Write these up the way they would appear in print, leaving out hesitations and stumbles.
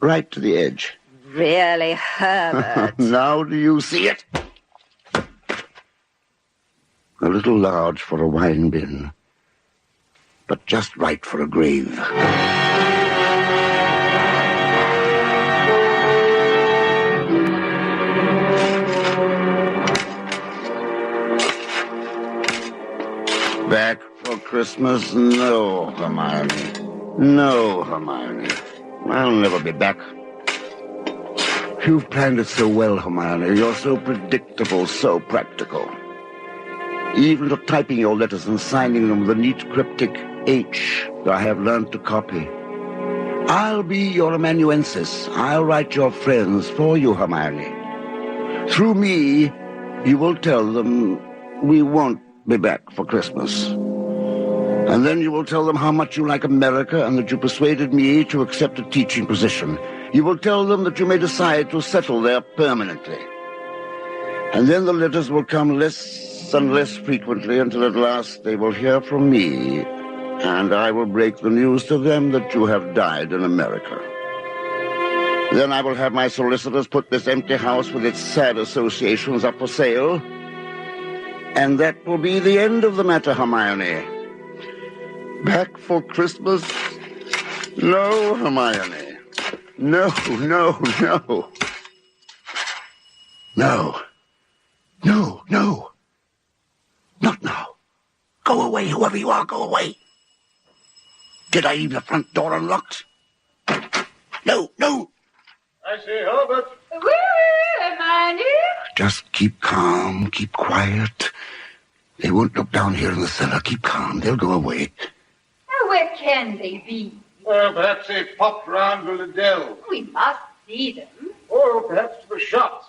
right to the edge. Really, Herbert? Now do you see it? A little large for a wine bin, but just right for a grave. Back for Christmas? No, Hermione. No, Hermione. I'll never be back. You've planned it so well, Hermione. You're so predictable, so practical. Even to typing your letters and signing them with a neat cryptic H that I have learned to copy. I'll be your amanuensis. I'll write your friends for you, Hermione. Through me, you will tell them we won't be back for Christmas. And then you will tell them how much you like America and that you persuaded me to accept a teaching position. You will tell them that you may decide to settle there permanently. And then the letters will come less and less frequently until at last they will hear from me, and I will break the news to them that you have died in America. Then I will have my solicitors put this empty house with its sad associations up for sale. And that will be the end of the matter, Hermione. Back for Christmas? No, Hermione. No, no, no. No. No, no. Not now. Go away, whoever you are, go away. Did I leave the front door unlocked? No, no. I say, Herbert. Where am I? Just keep calm, keep quiet. They won't look down here in the cellar. Keep calm. They'll go away. Oh, where can they be? Perhaps they popped round to Liddell. We must see them. Or perhaps to the shops.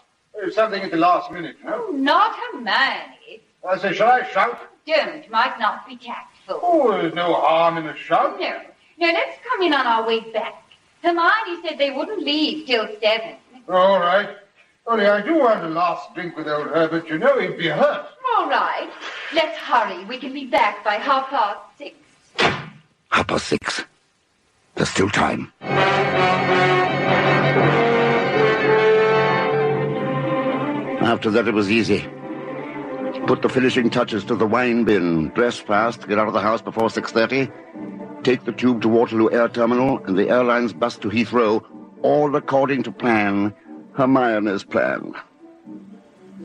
Something at the last minute, no? Oh, not Hermione. I say, shall I shout? Don't. Might not be tactful. Oh, there's no harm in a shout. No. No, let's come in on our way back. Hermione said they wouldn't leave till 7. All right. Only I do want a last drink with old Herbert. You know he'd be hurt. All right. Let's hurry. We can be back by 6:30. 6:30? There's still time. After that, it was easy. Put the finishing touches to the wine bin, dress fast, get out of the house before 6:30, take the tube to Waterloo Air Terminal and the airline's bus to Heathrow, all according to plan, Hermione's plan.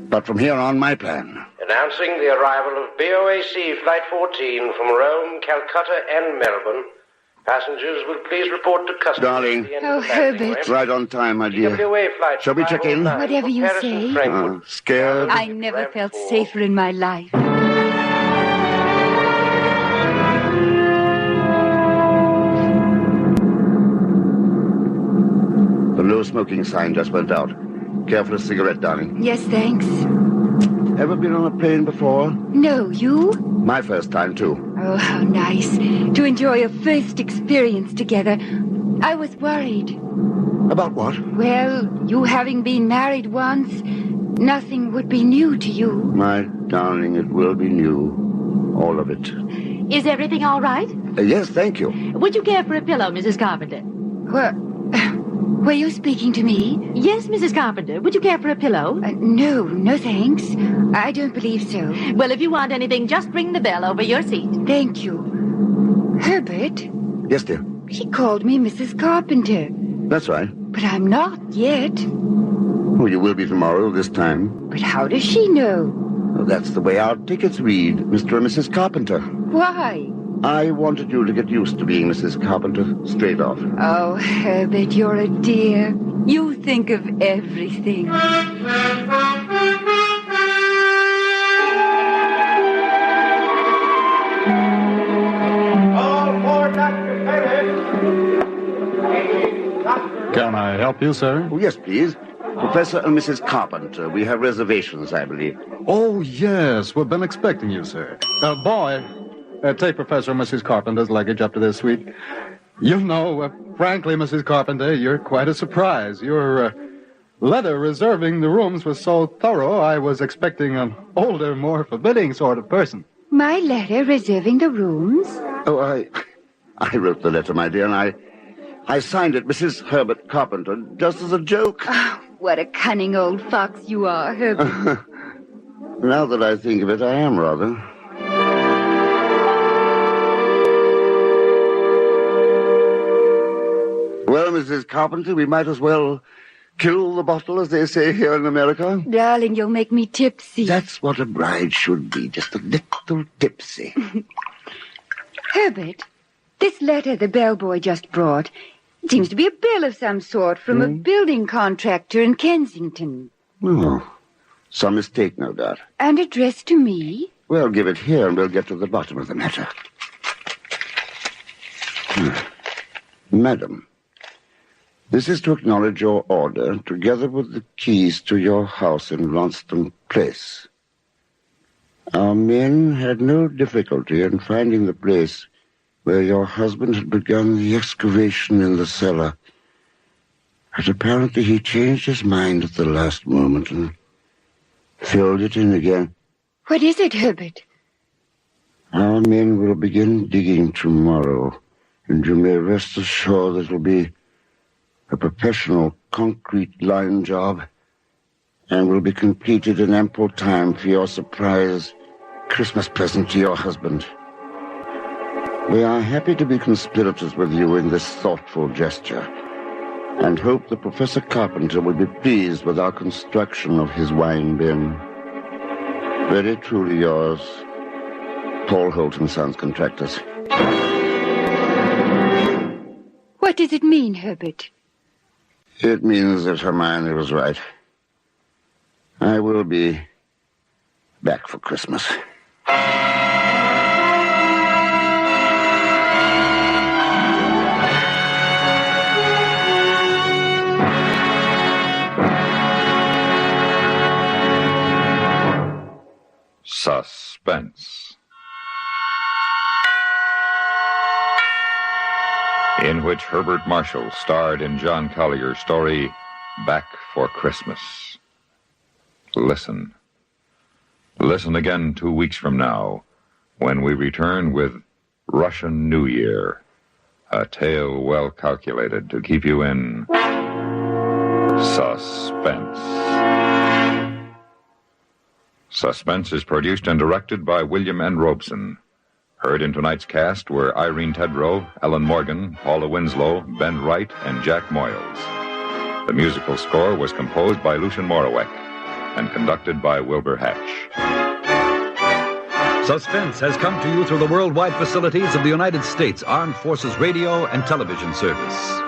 But from here on, my plan. Announcing the arrival of BOAC Flight 14 from Rome, Calcutta, and Melbourne. Passengers will please report to customs. Darling. Oh, Herbert. Right on time, my dear. Shall we check in? Whatever you say. Scared? I never felt safer in my life. The no smoking sign just went out. Care for a cigarette, darling? Yes, thanks. Ever been on a plane before? No, you? My first time, too. Oh, how nice. To enjoy a first experience together. I was worried. About what? Well, you having been married once, nothing would be new to you. My darling, it will be new. All of it. Is everything all right? Yes, thank you. Would you care for a pillow, Mrs. Carpenter? Were you speaking to me? Yes, Mrs. Carpenter. Would you care for a pillow? No, thanks. I don't believe so. Well, if you want anything, just ring the bell over your seat. Thank you. Herbert? Yes, dear. She called me Mrs. Carpenter. That's right. But I'm not yet. Oh, you will be tomorrow, this time. But how does she know? Oh, that's the way our tickets read, Mr. and Mrs. Carpenter. Why? I wanted you to get used to being Mrs. Carpenter straight off. Oh, Herbert, you're a dear. You think of everything. Can I help you, sir? Oh, yes, please. Professor and Mrs. Carpenter. We have reservations, I believe. Oh, yes. We've been expecting you, sir. Boy, take Professor and Mrs. Carpenter's luggage up to their suite. You know, frankly, Mrs. Carpenter, you're quite a surprise. Your letter reserving the rooms was so thorough, I was expecting an older, more forbidding sort of person. My letter reserving the rooms? Oh, I wrote the letter, my dear, and I I signed it Mrs. Herbert Carpenter, just as a joke. Oh, what a cunning old fox you are, Herbert. Now that I think of it, I am rather. Well, Mrs. Carpenter, we might as well kill the bottle, as they say here in America. Darling, you'll make me tipsy. That's what a bride should be, just a little tipsy. Herbert, this letter the bellboy just brought seems to be a bill of some sort from a building contractor in Kensington. Oh, some mistake, no doubt. And addressed to me? Well, give it here and we'll get to the bottom of the matter. Madam, this is to acknowledge your order, together with the keys to your house in Ronston Place. Our men had no difficulty in finding the place where your husband had begun the excavation in the cellar. But apparently he changed his mind at the last moment and filled it in again. What is it, Herbert? Our men will begin digging tomorrow, and you may rest assured that it will be a professional concrete line job and will be completed in ample time for your surprise Christmas present to your husband. We are happy to be conspirators with you in this thoughtful gesture and hope that Professor Carpenter will be pleased with our construction of his wine bin. Very truly yours, Paul Holt & Sons Contractors. What does it mean, Herbert? It means that Hermione was right. I will be back for Christmas. Suspense. In which Herbert Marshall starred in John Collier's story, Back for Christmas. Listen. Listen again 2 weeks from now, when we return with Russian New Year, a tale well calculated to keep you in suspense. Suspense is produced and directed by William N. Robeson. Heard in tonight's cast were Irene Tedrow, Ellen Morgan, Paula Winslow, Ben Wright, and Jack Moyles. The musical score was composed by Lucian Morawek and conducted by Wilbur Hatch. Suspense has come to you through the worldwide facilities of the United States Armed Forces Radio and Television Service.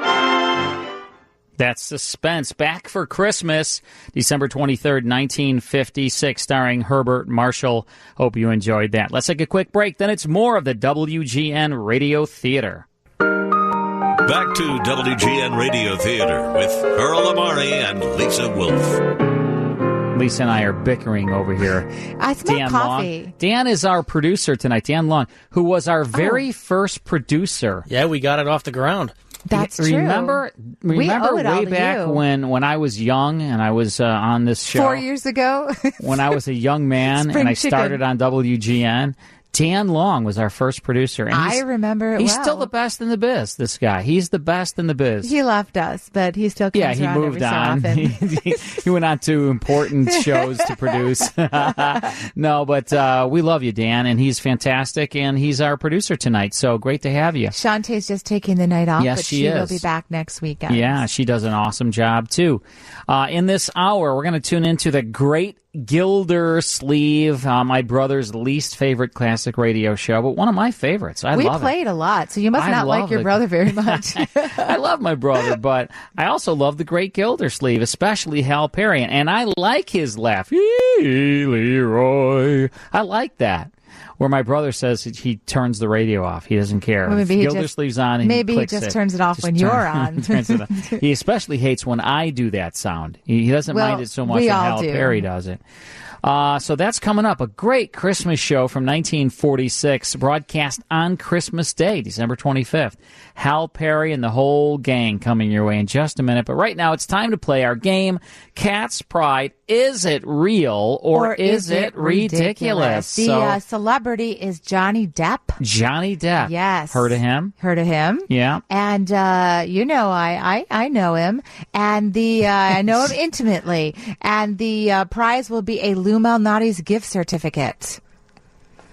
That's Suspense. Back for Christmas, December 23rd, 1956, starring Herbert Marshall. Hope you enjoyed that. Let's take a quick break. Then it's more of the WGN Radio Theatre. Back to WGN Radio Theatre with Earl Amari and Lisa Wolf. Lisa and I are bickering over here. I smell Dan coffee. Long. Dan is our producer tonight, Dan Long, who was our very first producer. Yeah, we got it off the ground. That's true. Remember we owe it all way to back you. when I was young and I was on this show 4 years ago. when I was a young man Spring and I chicken. started on WGN. Dan Long was our first producer. And I remember it He's well. still the best in the biz, this guy. He's the best in the biz. He left us, but he still comes he around moved every on. so often. He went on to important shows to produce. No, but we love you, Dan, and he's fantastic, and he's our producer tonight, so great to have you. Shantae's just taking the night off, Yes, but she will is. be back next weekend. Yeah, she does an awesome job, too. In this hour, we're going to tune into the Great Gildersleeve, my brother's least favorite classic radio show, but one of my favorites. I we love played a lot, so you must I not love like your the- brother very much. I love my brother, but I also love the Great Gildersleeve, especially Hal Perry, and I like his laugh. Hey, Leroy. I like that. Where my brother says he turns the radio off. He doesn't care. Well, maybe If he Gildersleeve's just- on, and maybe he clicks just it. turns it off when you're on. Turns it on. He especially hates when I do that sound. He doesn't Well, mind it so much we when all Hal do. Perry does it. So that's coming up. A great Christmas show from 1946, broadcast on Christmas Day, December 25th. Hal Perry and the whole gang coming your way in just a minute. But right now, it's time to play our game, Cat's Pride. Is it real or is it ridiculous? The celebrity celebrity is Johnny Depp. Johnny Depp. Yes. Heard of him? Heard of him? Yeah. And I know him, and I know him intimately. And the prize will be a Lou Malnati's gift certificate.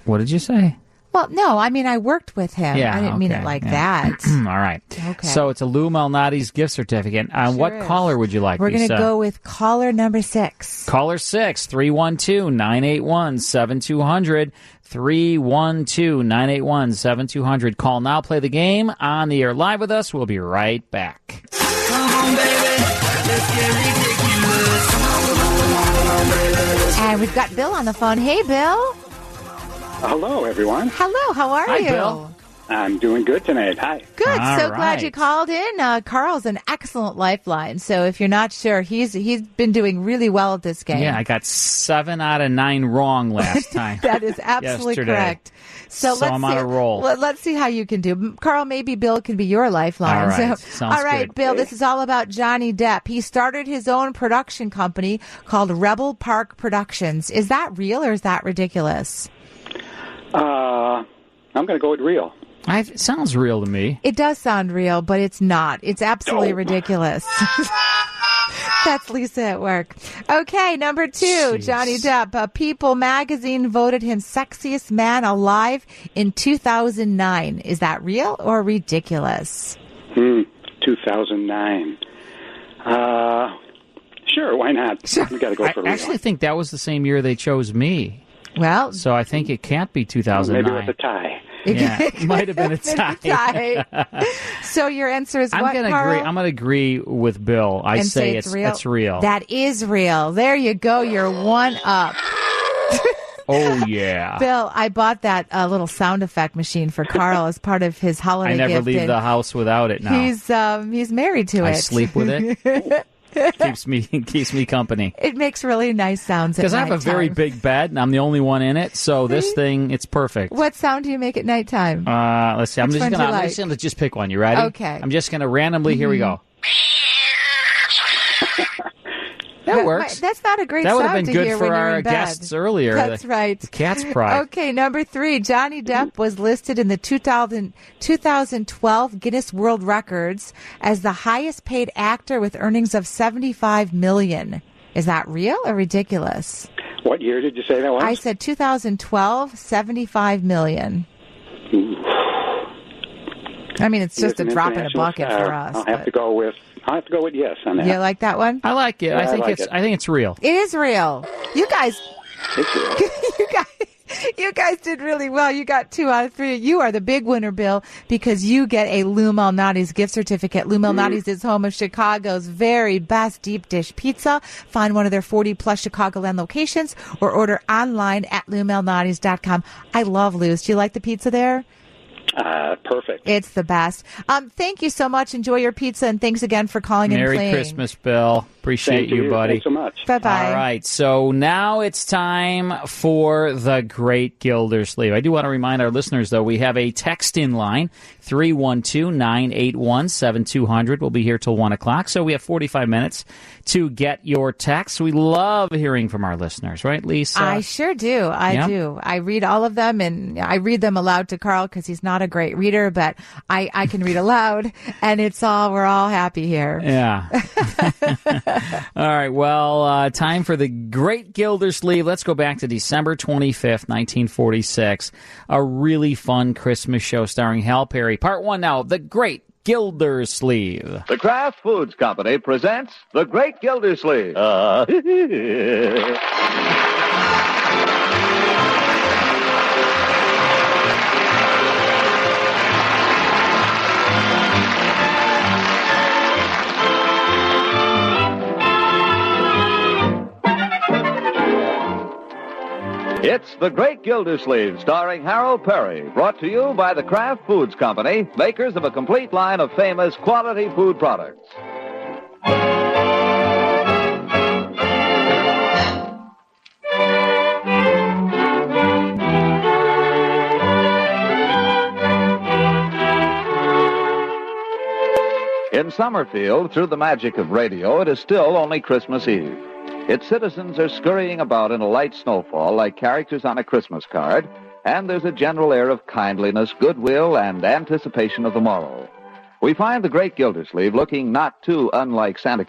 What did you say? Well, no, I mean, I worked with him. Yeah, I didn't mean it like that. All right. Okay. So it's a Lou Malnati's gift certificate. What caller would you like, We're going Lisa? to go with caller number 6. Caller 6, 312-981-7200. 312-981-7200. Call now, play the game on the air live with us. We'll be right back. Come on, baby. Let's get ridiculous. And we've got Bill on the phone. Hey, Bill. Hello, everyone. Hello, how are you? Bill. I'm doing good tonight. Hi. Good. All so glad you right. called in. Carl's an excellent lifeline. So if you're not sure, he's been doing really well at this game. Yeah, I got 7 out of 9 wrong last time. That is absolutely Yesterday. correct. So let's I'm see, on a roll. Let's see how you can do. Carl, maybe Bill can be your lifeline. All right. So, Sounds all right, good. Bill, this is all about Johnny Depp. He started his own production company called Rebel Park Productions. Is that real or is that ridiculous? I'm going to go with real. It sounds real to me. It does sound real, but it's not. It's absolutely ridiculous. That's Lisa at work. Okay, number 2, Jeez. Johnny Depp. People magazine voted him sexiest man alive in 2009. Is that real or ridiculous? 2009. Sure, why not? Sure. We got to go for I real. actually think that was the same year they chose me. Well, So I think it can't be 2009. Maybe with a tie. Yeah, it might have been a tie. So your answer is I'm what, gonna Carl? agree. I'm gonna agree with Bill. I And say it's real. It's real. That is real. There you go. You're one up. Oh yeah. Bill, I bought that little sound effect machine for Carl as part of his holiday I never gift. leave and the house without it now. He's married to it. I sleep with it. keeps me company. It makes really nice sounds at Because I have a very nighttime. big bed and I'm the only one in it, so this thing, it's perfect. What sound do you make at nighttime? Let's see. I'm Which just one do you gonna like? just pick one. You ready? Okay. I'm just gonna randomly. Here we go. That works. That's not a great That would sound have been to good hear for when you're our in bed. guests earlier. That's the, right. The cat's pride. Okay, number 3. Johnny Depp was listed in the 2012 Guinness World Records as the highest paid actor with earnings of $75 million. Is that real or ridiculous? What year did you say that was? I said 2012, $75 million. I mean, it's just a He's an drop in a international bucket star. for us. I'll have to go with yes on that. You like that one? I like it. Yeah, I think I like it's. it. I think it's real. It is real. You guys, It's real. you guys did really well. You got 2 out of 3. You are the big winner, Bill, because you get a Lou Malnati's gift certificate. Lou Malnati's is home of Chicago's very best deep dish pizza. Find one of their 40-plus Chicagoland locations or order online at LouMalnati's.com. I love Lou's. Do you like the pizza there? Perfect. It's the best. Thank you so much. Enjoy your pizza, and thanks again for calling and Merry playing. Christmas, Bill. Appreciate Same to you, buddy. Thanks so much. Bye-bye. All right, so now it's time for the Great Gildersleeve. I do want to remind our listeners, though, we have a text-in line, 312-981-7200. We'll be here till 1 o'clock, so we have 45 minutes to get your texts. We love hearing from our listeners, right, Lisa? I sure do. I do. I read all of them, and I read them aloud to Carl because he's not a great reader, but I can read aloud, and we're all happy here. Yeah. All right, well, time for the Great Gildersleeve. Let's go back to December 25th, 1946. A really fun Christmas show starring Hal Perry. Part 1 now, The Great Gildersleeve. The Kraft Foods Company presents The Great Gildersleeve. It's The Great Gildersleeve, starring Harold Perry, brought to you by the Kraft Foods Company, makers of a complete line of famous quality food products. In Summerfield, through the magic of radio, it is still only Christmas Eve. Its citizens are scurrying about in a light snowfall like characters on a Christmas card, and there's a general air of kindliness, goodwill, and anticipation of the morrow. We find the great Gildersleeve looking not too unlike Santa